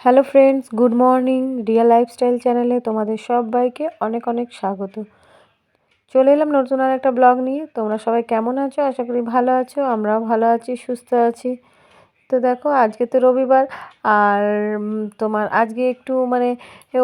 Hello friends, good morning. Riya lifestyle চ্যানেলে তোমাদের সবাইকে অনেক অনেক স্বাগত। চলে এলাম নতুন আর একটা ব্লগ নিয়ে। তোমরা সবাই কেমন আছো? আশা করি ভালো আছো। আমরাও ভালো আছি, সুস্থ আছি। তো দেখো, আজকে তো রবিবার। আর তোমার আজকে একটু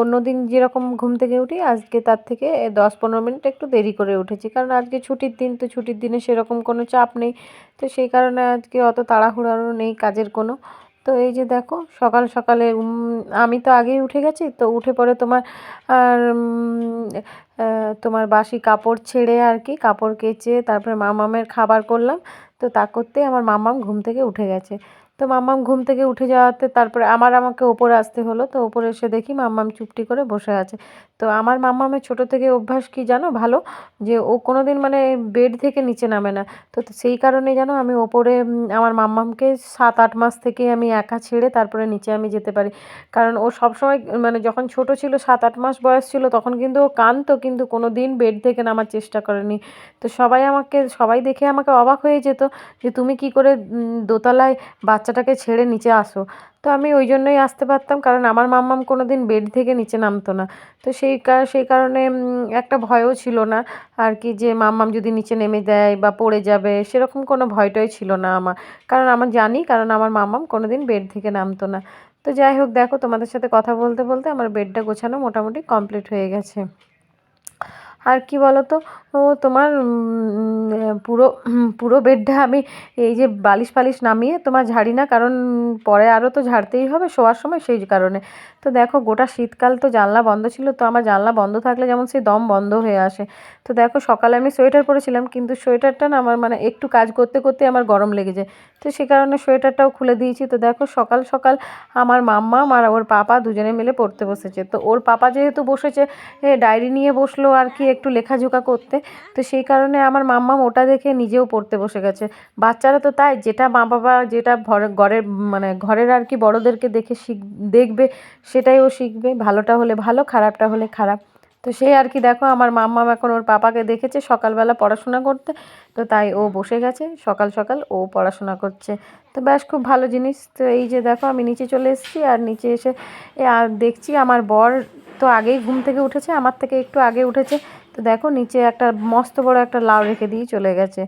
অন্য দিন যেরকম ঘুম থেকে উঠি, আজকে তার থেকে 10-15 মিনিট একটু দেরি করে উঠেছি, কারণ আজকে ছুটির দিন। তো ছুটির দিনে সেরকম কোনো চাপ নেই। তো সেই কারণে আজকে অত তাড়াহুড়ো নেই কাজের কোনো। তো এই যে দেখো, সকাল সকালে আমি তো আগেই উঠে গেছি। তো উঠে পড়ে তোমার আর তোমার বাসি কাপড় ছেড়ে আর কি, কাপড় কেচে তারপরে মামামের খাবার করলাম। তো তা করতেই আমার মামাম ঘুম থেকে উঠে গেছে। তো মাম্মাম ঘুম থেকে উঠে যাওয়াতে তারপরে আমাকে ওপরে আসতে হলো। তো ওপরে এসে দেখি মাম্মাম চুপটি করে বসে আছে। তো আমার মাম্মামের ছোটো থেকে অভ্যাস কি জানো, ভালো, যে ও কোনো দিন বেড থেকে নিচে নামে না। তো সেই কারণে জানো, আমি ওপরে আমার মাম্মামকে 7-8 মাস থেকে আমি একা ছেড়ে তারপরে নিচে আমি যেতে পারি। কারণ ও সবসময় যখন ছোট ছিল, 7-8 মাস বয়স ছিল, তখন কিন্তু ও কাঁদতো, কিন্তু কোনো দিন বেড থেকে নামার চেষ্টা করেনি। তো সবাই দেখে আমাকে অবাক হয়ে যেত যে তুমি কি করে দোতলায় বাচ্চাটাকে ছেড়ে নিচে আসো। তো আমি ওই জন্যই আসতে পারতাম, কারণ আমার মাম্মাম কোনো দিন বেড থেকে নিচে নামতো না। তো সেই কারণে একটা ভয়ও ছিল না আর কি, যে মাম্মাম যদি নিচে নেমে দেয় বা পড়ে যাবে, সেরকম কোনো ভয়টয় ছিল না আমার। কারণ কারণ আমার মাম্মাম কোনো দিন বেড থেকে নামতো না। তো যাই হোক, দেখো, তোমাদের সাথে কথা বলতে বলতে আমার বেডটা গোছানো মোটামুটি কমপ্লিট হয়ে গেছে। আর কি বলো তো, ও তোমার পুরো পুরো বেডটা আমি এই যে বালিশ ফালিশ নামিয়ে তোমার ঝাড়ি না, কারণ পরে আরও তো ঝাড়তেই হবে শোয়ার সময়, সেই কারণে। তো দেখো, গোটা শীতকাল তো জানলা বন্ধ ছিল। তো আমার জানলা বন্ধ থাকলে যেমন সেই দম বন্ধ হয়ে আসে। তো দেখো, সকালে আমি সোয়েটার পরেছিলাম, কিন্তু সোয়েটারটা না আমার একটু কাজ করতে করতে আমার গরম লেগে যায়। তো সে কারণে সোয়েটারটাও খুলে দিয়েছি। তো দেখো, সকাল সকাল আমার মাম্মাম আর ওর পাপা দুজনে মিলে পড়তে বসেছে। তো ওর পাপা যেহেতু বসেছে, ডায়েরি নিয়ে বসলো আর কি, একটু লেখাজোখা করতে। তো সেই কারণে আমার মাম্মাম ওটা দেখে নিজেও পড়তে বসে গেছে। বাচ্চারা তো তাই, যেটা মা বাবা যেটা ঘরের আর কি বড়োদেরকে দেখে দেখবে, সেটাই ও শিখবে। ভালোটা হলে ভালো, খারাপটা হলে খারাপ। তো সেই আর কি, দেখো, আমার মাম্মাম এখন ওর পাপাকে দেখেছে সকালবেলা পড়াশোনা করতে। তো তাই ও বসে গেছে, সকাল সকাল ও পড়াশোনা করছে। তো ব্যাস, খুব ভালো জিনিস। তো এই যে দেখো, আমি নিচে চলে এসেছি। আর নিচে এসে আর দেখছি আমার বর তো আগেই ঘুম থেকে উঠেছে, আমার থেকে একটু আগে উঠেছে। তো দেখো, নিচে একটা মস্ত বড় একটা লাউ রেখে দিয়ে চলে গেছে।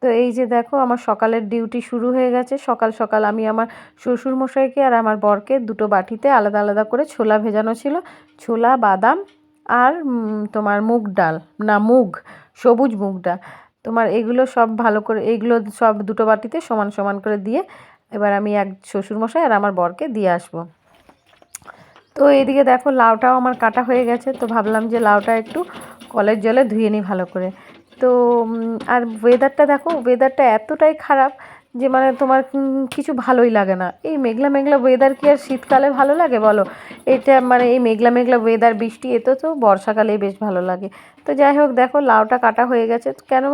তো এই যে দেখো, আমার সকালের ডিউটি শুরু হয়ে গেছে। সকাল সকাল আমি আমার শ্বশুরমশাইকে আর আমার বরকে দুটো বাটিতে আলাদা আলাদা করে ছোলা ভেজানো ছিল, ছোলা, বাদাম আর তোমার মুগ ডাল, না মুগ, সবুজ মুগ ডাল। তোমার এগুলো সব ভালো করে, এইগুলো সব দুটো বাটিতে সমান সমান করে দিয়ে এবার আমি শ্বশুরমশাই আর আমার বরকে দিয়ে আসবো। তো এইদিকে দেখো, লাউটাও আমার কাটা হয়ে গেছে। তো ভাবলাম যে লাউটা একটু কলের জলে ধুয়ে নিই ভালো করে। তো আর ওয়েদারটা দেখো, ওয়েদারটা এতটাই খারাপ যে তোমার কিছু ভালোই লাগে না। এই মেঘলা মেঘলা ওয়েদার কি আর শীতকালে ভালো লাগে বলো? এটা এই মেঘলা মেঘলা ওয়েদার, বৃষ্টি, এতে তো বর্ষাকালেই বেশ ভালো লাগে। তো যাই হোক, দেখো, লাউটা কাটা হয়ে গেছে। কেন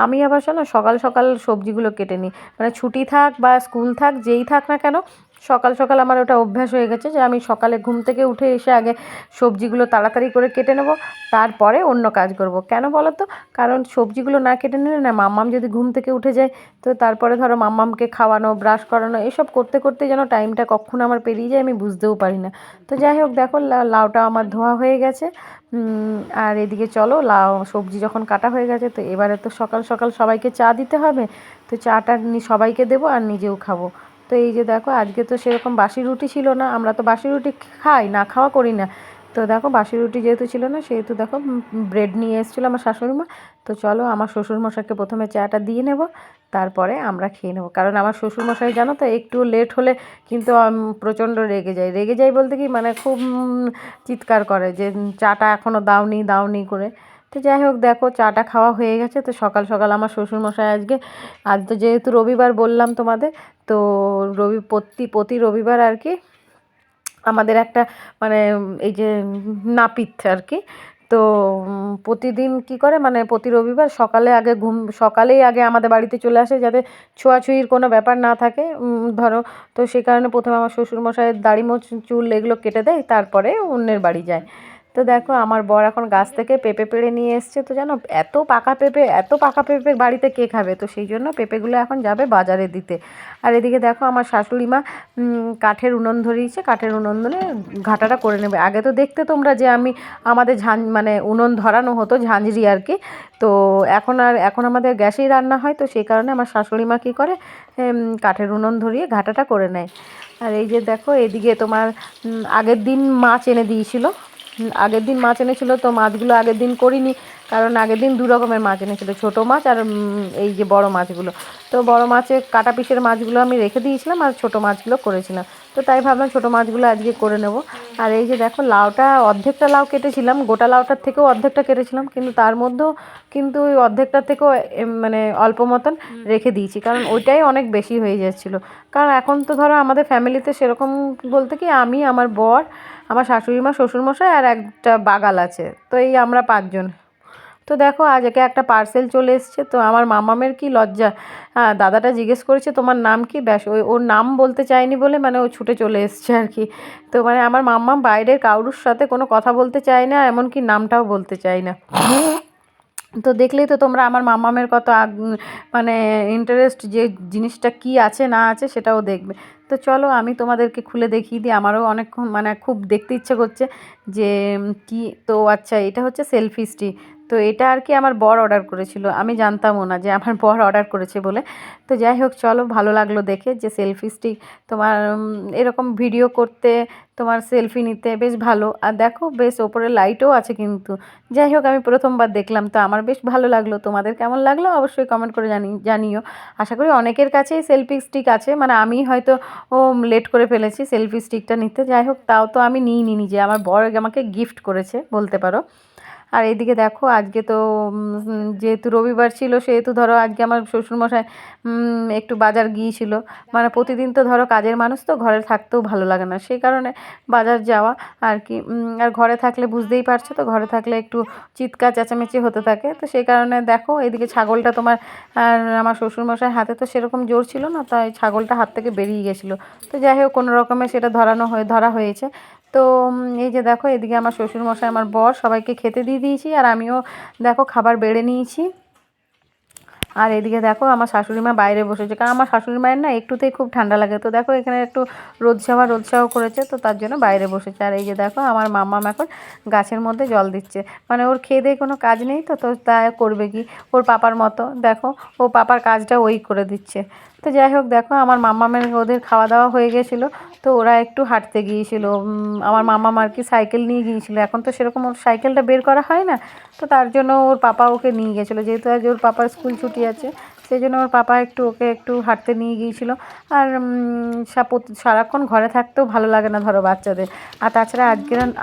আমি আবার শোনো, সকাল সকাল সবজিগুলো কেটে নিই। ছুটি থাক বা স্কুল থাক, যেই থাক না কেন, সকাল সকাল আমার ওটা অভ্যাস হয়ে গেছে যে আমি সকালে ঘুম থেকে উঠে এসে আগে সবজিগুলো তাড়াতাড়ি করে কেটে নেব, তারপরে অন্য কাজ করব। কেন বলো তো? কারণ সবজিগুলো না কেটে নিলে না, মাম্মাম যদি ঘুম থেকে উঠে যায়, তো তারপরে ধরো মাম্মামকে খাওয়ানো, ব্রাশ করানো, এসব করতে করতে যেন টাইমটা কখন আমার পেরিয়ে যায় আমি বুঝতেও পারি না। তো যাই হোক, দেখো, লাউটা আমার ধোয়া হয়ে গেছে। আর এদিকে চলো, সবজি যখন কাটা হয়ে গেছে, তো এবারে তো সকাল সকাল সবাইকে চা দিতে হবে। তো চাটা সবাইকে দেবো আর নিজেও খাবো। তো এই যে দেখো, আজকে তো সেরকম বাসি রুটি ছিল না। আমরা তো বাসি রুটি খাই না, খাওয়া করি না। তো দেখো, বাসি রুটি যেহেতু ছিল না, সেহেতু দেখো ব্রেড নিয়ে এসেছিলো আমার শাশুড়ি মা। তো চলো, আমার শ্বশুরমশাইকে প্রথমে চাটা দিয়ে নেব, তারপরে আমরা খেয়ে নেবো। কারণ আমার শ্বশুরমশাই জানো তো, একটু লেট হলে কিন্তু প্রচণ্ড রেগে যায় বলতে কি, খুব চিৎকার করে যে চাটা এখনও দাওনি দাওনি করে। তো যাই হোক, দেখো, চাটা খাওয়া হয়ে গেছে। তো সকাল সকাল আমার শ্বশুরমশাই আজ তো যেহেতু রবিবার বললাম তোমাদের, তো প্রতি রবিবার আর কি আমাদের একটা এই যে নাপিত আর কি। তো প্রতিদিন কি করে, প্রতি রবিবার সকালেই আগে আমাদের বাড়িতে চলে আসে, যাতে ছোঁয়াছুঁয়ির কোনো ব্যাপার না থাকে, ধরো। তো সেই কারণে প্রথমে আমার শ্বশুরমশাইয়ের দাড়ি চুল এগুলো কেটে দেয়, তারপরে অন্যের বাড়ি যায়। তো তো দেখো আমার বর এখন গাছ থেকে পেঁপে পেড়ে নিয়ে এসছে। তো জানো এত পাকা পেঁপে বাড়িতে কে খাবে, তো সেই জন্য পেঁপেগুলো এখন যাবে বাজারে দিতে। আর এদিকে দেখো আমার শাশুড়ি মা কাঠের উনুন ধরিয়েছে, কাঠের উনুন ধরে ঘাটাটা করে নেবে। আগে তো দেখতে তোমরা যে আমি আমাদের মানে উনুন ধরানো হতো ঝাঁঝরি আর কি। তো এখন আমাদের গ্যাসেই রান্না হয়, তো সেই কারণে আমার শাশুড়ি মা কী করে কাঠের উনুন ধরিয়ে ঘাটাটা করে নেয়। আর এই যে দেখো এদিকে তোমার আগের দিন মাছ এনে দিয়েছিল, আগের দিন মাছ এনেছিল, তো মাছগুলো আগের দিন করিনি, কারণ আগের দিন দু রকমের মাছ এনেছিল, ছোটো মাছ আর এই যে বড় মাছগুলো। তো বড় মাছের কাটা পিসের মাছগুলো আমি রেখে দিয়েছিলাম আর ছোটো মাছগুলো করেছিলাম। তো তাই ভাবলাম ছোটো মাছগুলো আজকে করে নেব। আর এই যে দেখো লাউটা, অর্ধেকটা লাউ কেটেছিলাম, গোটা লাউটার থেকেও অর্ধেকটা কেটেছিলাম, কিন্তু তার মধ্যেও কিন্তু ওই অর্ধেকটার থেকেও মানে অল্প মতন রেখে দিয়েছি, কারণ ওইটাই অনেক বেশি হয়ে যাচ্ছিলো। কারণ এখন তো ধরো আমাদের ফ্যামিলিতে সেরকম বলতে কি আমি, আমার বর, আমার শাশুড়ি মা, শ্বশুরমশাই আর একটা বাগাল আছে, তো এই আমরা 5 জন। তো দেখো আজকে একটা পার্সেল চলে এসছে। তো আমার মামামের কি লজ্জা, হ্যাঁ দাদাটা জিজ্ঞেস করেছে তোমার নাম কি, ব্যাস ওর নাম বলতে চায়নি বলে মানে ও ছুটে চলে এসছে আর কি। তো মানে আমার মাম্মাম বাইরের কারুর সাথে কোনো কথা বলতে চায় না, এমনকি নামটাও বলতে চায় না। তো দেখলেই তো তোমরা আমার মামামের কত মানে ইন্টারেস্ট, যে জিনিসটা কি আছে না আছে সেটাও দেখবে। তো চলো আমি তোমাদেরকে খুলে দেখিয়ে দিই, আমারও অনেকক্ষণ মানে খুব দেখতে ইচ্ছে করছে যে কি। তো আচ্ছা, এটা হচ্ছে সেলফি স্টিক। তো এটা আর কি আমার বর অর্ডার করেছিল, আমি জানতামও না যে আমার বর অর্ডার করেছে বলে। তো যাই হোক চলো, ভালো লাগলো দেখে যে সেলফি স্টিক তোমার এরকম ভিডিও করতে, তোমার সেলফি নিতে বেশ ভালো। আর দেখো বেশ ওপরে লাইটও আছে কিন্তু। যাই হোক আমি প্রথমবার দেখলাম, তো আমার বেশ ভালো লাগলো। তোমাদের কেমন লাগলো অবশ্যই কমেন্ট করে জানিও। আশা করি অনেকের কাছেই সেলফি স্টিক আছে, মানে আমি হয়তো লেট করে ফেলেছি সেলফি স্টিকটা নিতে। যাই হোক তাও তো আমি নিইনি নিজে, আমার বর আমাকে গিফট করেছে বলতে পারো। আর এইদিকে দেখো আজকে তো যেহেতু রবিবার ছিল, সেহেতু ধরো আজকে আমার শ্বশুরমশাই একটু বাজার গিয়েছিল। মানে প্রতিদিন তো ধরো কাজের মানুষ, তো ঘরে থাকতেও ভালো লাগে না, সেই কারণে বাজার যাওয়া আর কি। আর ঘরে থাকলে বুঝতেই পারছো তো, ঘরে থাকলে একটু চিৎকার চেঁচামেচি হতে থাকে। তো সেই কারণে দেখো এদিকে ছাগলটা তোমার, আর আমার শ্বশুরমশাই হাতে তো সেরকম জোর ছিল না, তাই ছাগলটা হাত থেকে বেরিয়ে গেছিলো। তো যাই হোক কোনো রকমে সেটা ধরা হয়েছে। তো এই যে দেখো এদিকে আমার শ্বশুরমশাই, আমার বর সবাইকে খেতে দিয়ে দিয়েছি, আর আমিও দেখো খাবার বেড়ে নিয়েছি। আর এদিকে দেখো আমার শাশুড়ি মা বাইরে বসেছে, কারণ আমার শাশুড়ি মায়ের না একটুতেই খুব ঠান্ডা লাগে। তো দেখো এখানে একটু রোদ করেছে, তো তার জন্য বাইরে বসেছে। আর এই যে দেখো আমার মাম্মাম এখন গাছের মধ্যে জল দিচ্ছে, মানে ওর খেয়ে দিয়ে কোনো কাজ নেই, তো তো তা করবে কি, ওর পাপার মতো দেখো ও পাপার কাজটা ওই করে দিচ্ছে। তো যাই হোক দেখো আমার মাম্মামের ওদের খাওয়া দাওয়া হয়ে গেছিলো, তো ওরা একটু হাঁটতে গিয়েছিল। আমার মাম্মাম আর কি সাইকেল নিয়ে গিয়েছিলো, এখন তো সেরকম ওর সাইকেলটা বের করা হয় না, তো তার জন্য ওর পাপা ওকে নিয়ে গেছিলো, যেহেতু আজ ওর পাপার স্কুল ছুটি আছে, সেই জন্য ওর পাপা ওকে একটু হাঁটতে নিয়ে গিয়েছিলো। আর সারাক্ষণ ঘরে থাকতেও ভালো লাগে না ধরো বাচ্চাদের। আর তাছাড়া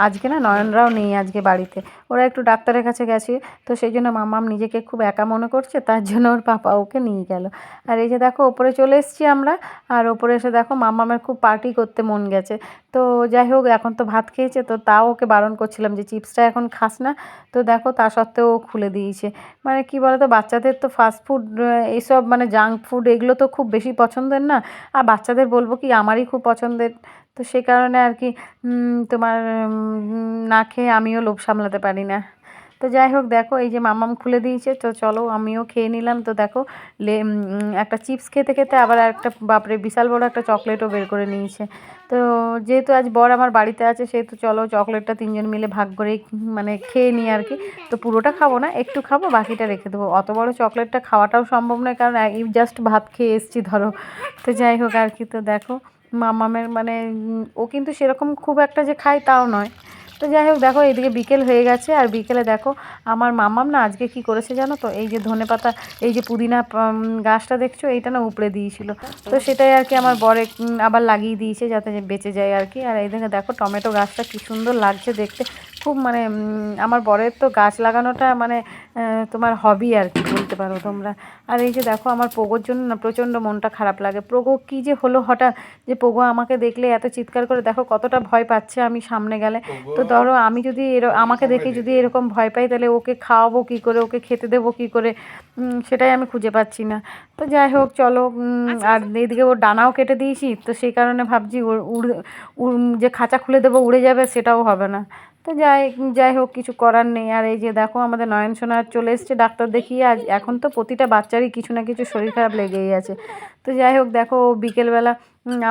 আজকে না নয়নরাও নেই আজকে বাড়িতে, ওরা একটু ডাক্তারের কাছে গেছে। তো সেই জন্য মাম্মাম নিজেকে খুব একা মনে করছে, তার জন্য ওর পাপা ওকে নিয়ে গেল। আর এই যে দেখো ওপরে চলে এসেছি আমরা, আর ওপরে এসে দেখো মাম্মামের খুব পার্টি করতে মন গেছে। তো যাই হোক এখন তো ভাত খেয়েছে, তো তাও ওকে বারণ করছিলাম যে চিপসটা এখন খাস না। তো দেখো তা সত্ত্বেও ও খুলে দিয়েছে। মানে কি বলো তো, বাচ্চাদের তো ফাস্ট ফুড এইসব মানে জাঙ্ক ফুড এগুলো তো খুব বেশি পছন্দের না। আর বাচ্চাদের বলবো কি, আমারই খুব পছন্দের। তো সেই কারণে আর কি তোমার না খেয়ে আমিও লোভ সামলাতে পারি না। তো যাই হোক দেখো এই যে মাম্মাম খুলে দিয়েছে, তো চলো আমিও খেয়ে নিলাম। তো দেখো একটা চিপস খেতে খেতে আবার একটা বাপরে বিশাল বড় একটা চকলেটও বের করে নিয়েছে। তো যেহেতু আজ বর আমার বাড়িতে আছে, সেহেতু চলো চকলেটটা 3জন মিলে ভাগ করেই মানে খেয়ে নিই আর কি। তো পুরোটা খাবো না, একটু খাবো, বাকিটা রেখে দেবো। অত বড় চকলেটটা খাওয়াটাও সম্ভব নয়, কারণ এই জাস্ট ভাত খেয়ে এসেছি ধরো। তো যাই হোক আর কি। তো দেখো মামামের মানে ও কিন্তু সেরকম খুব একটা যে খায় তাও নয়। তো যাই হোক দেখো এইদিকে বিকেল হয়ে গেছে, আর বিকেলে দেখো আমার মাম্মাম না আজকে কি করেছে জানো তো, এই যে ধনেপাতা, এই যে পুদিনা গাছটা দেখছো, এইটা না উপড়ে দিয়েছিল। তো সেটাই আর কি আমার বরে আবার লাগিয়ে দিয়েছে যাতে বেঁচে যায় আর কি। আর এইদিকে দেখো টমেটো গাছটা কি সুন্দর লাগছে দেখতে, খুব মানে আমার বরের তো গাছ লাগানোটা মানে তোমার হবি আর কি বলতে পারো তোমরা। আর এই যে দেখো আমার পোগোর জন্য না প্রচণ্ড মনটা খারাপ লাগে। পোগো কী যে হলো হঠাৎ, যে পোগো আমাকে দেখলে এত চিৎকার করে, দেখো কতটা ভয় পাচ্ছে আমি সামনে গেলে। তো ধরো আমি যদি আমাকে দেখে যদি এরকম ভয় পাই, তাহলে ওকে খাওয়াবো কী করে, ওকে খেতে দেবো কী করে, সেটাই আমি খুঁজে পাচ্ছি না। তো যাই হোক চলো আর এইদিকে ওর ডানাও কেটে দিয়েছি, তো সেই কারণে ভাবছি ওর যে খাঁচা খুলে দেবো উড়ে যাবে, সেটাও হবে না। তো যাই হোক কিছু করার নেই। আর এই যে দেখো আমাদের নয়ন সোনা চলে এসছে ডাক্তার দেখিয়ে। আজ এখন তো প্রতিটা বাচ্চারই কিছু না কিছু শরীর খারাপ লেগেই আছে। তো যাই হোক দেখো বিকেলবেলা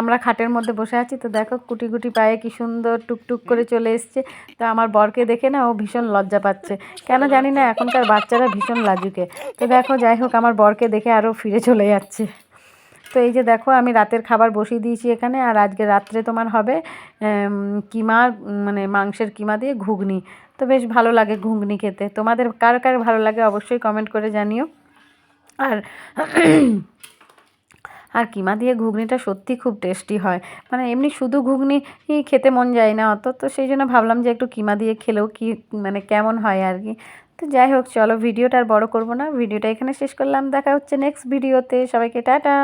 আমরা খাটের মধ্যে বসে আছি, তো দেখো কুটি কুটি পায়ে কি সুন্দর টুকটুক করে চলে এসছে। তো আমার বরকে দেখে না ও ভীষণ লজ্জা পাচ্ছে, কেন জানি না, এখনকার বাচ্চারা ভীষণ লাজুকে। তো দেখো যাই হোক আমার বরকে দেখে আরও ফিরে চলে যাচ্ছে। তো এই যে দেখো আমি রাতের খাবার বসিয়ে দিয়েছি এখানে। আর আজকে রাত্রে তোমার হবে কিমা, মানে মাংসের কিমা দিয়ে ঘুগনি। তো বেশ ভালো লাগে ঘুগনি খেতে। তোমাদের কার কার ভালো লাগে অবশ্যই কমেন্ট করে জানিও। আর আর কিমা দিয়ে ঘুগনিটা সত্যি খুব টেস্টি হয়, মানে এমনি শুধু ঘুগনি খেতে মন যায় না অত, তো সেই জন্য ভাবলাম যে একটু কিমা দিয়ে খেলেও কি মানে কেমন হয় আর কি। তো যাই হোক চলো ভিডিওটা আর বড় করব না, ভিডিওটা এখানে শেষ করলাম। দেখা হচ্ছে নেক্সট ভিডিওতে, সবাইকে টাটা।